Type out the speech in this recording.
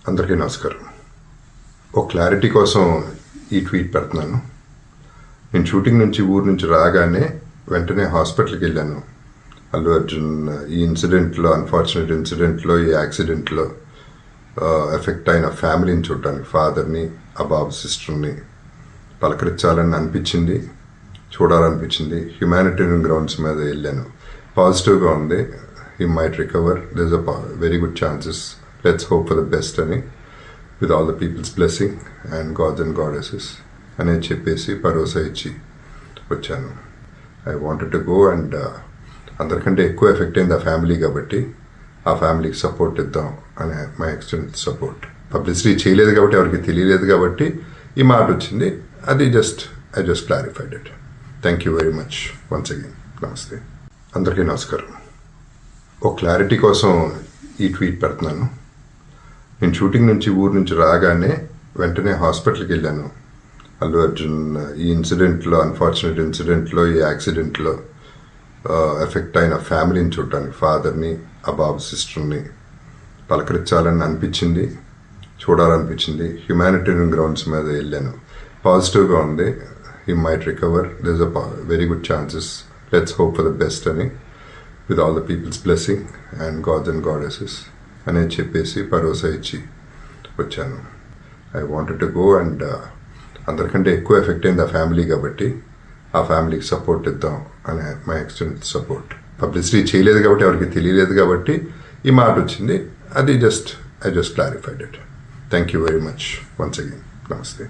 అందరికీ నమస్కారం. ఒక క్లారిటీ కోసం ఈ ట్వీట్ పెడుతున్నాను. నేను షూటింగ్ నుంచి ఊరు నుంచి రాగానే వెంటనే హాస్పిటల్కి వెళ్ళాను. అల్లు అర్జున్ ఈ ఇన్సిడెంట్లో, అన్ఫార్చునేట్ ఇన్సిడెంట్లో, ఈ యాక్సిడెంట్లో ఎఫెక్ట్ అయిన ఫ్యామిలీని చూడటానికి, ఫాదర్ని, ఆ బాబు సిస్టర్ని పలకరించాలని అనిపించింది, చూడాలనిపించింది. హ్యుమానిటేరియన్ గ్రౌండ్స్ మీద వెళ్ళాను. పాజిటివ్గా ఉంది. He might recover, there is a very good chances. Let's hope for the best అని, with all the peoples blessing and gods and goddesses అని చెప్పేసి భరోసా ఇచ్చి వచ్చాను. I wanted to go and అందరికంటే ఎక్కువ ఎఫెక్ట్ అయింది ఆ ఫ్యామిలీ కాబట్టి ఆ ఫ్యామిలీకి సపోర్ట్ ఇద్దాం అనే మై ఎక్స్టెంట్ సపోర్ట్. పబ్లిసిటీ చేయలేదు కాబట్టి, ఎవరికి తెలియలేదు కాబట్టి ఈ మాట వచ్చింది. అది I just clarified it. Thank you very much once again. నమస్తే. అందరికీ నమస్కారం. ఒక క్లారిటీ కోసం ఈ ట్వీట్ పెడుతున్నాను. నేను షూటింగ్ నుంచి ఊరు నుంచి రాగానే వెంటనే హాస్పిటల్కి వెళ్ళాను. అల్లు అర్జున్ ఈ ఇన్సిడెంట్లో, అన్ఫార్చునేట్ ఇన్సిడెంట్లో, ఈ యాక్సిడెంట్లో ఎఫెక్ట్ అయిన ఫ్యామిలీని చూడటానికి, ఫాదర్ని, ఆ బాబు సిస్టర్ని పలకరించాలని అనిపించింది, చూడాలనిపించింది. హ్యుమానిటేరియన్ గ్రౌండ్స్ మీద వెళ్ళాను. పాజిటివ్గా ఉంది. He might recover, there is a very good chances. Let's hope for the best అని, with all the peoples blessing and gods and goddesses అని చెప్పేసి భరోసా ఇచ్చి వచ్చాను. I wanted to go and అందరికంటే ఎక్కువ ఎఫెక్ట్ అయింది ఆ ఫ్యామిలీ కాబట్టి ఆ ఫ్యామిలీకి సపోర్ట్ ఇద్దాం అనే మై ఎక్స్టెంట్ సపోర్ట్. పబ్లిసిటీ చేయలేదు కాబట్టి, ఎవరికి తెలియలేదు కాబట్టి ఈ మాట వచ్చింది. అది I just clarified it. Thank you very much once again. నమస్తే.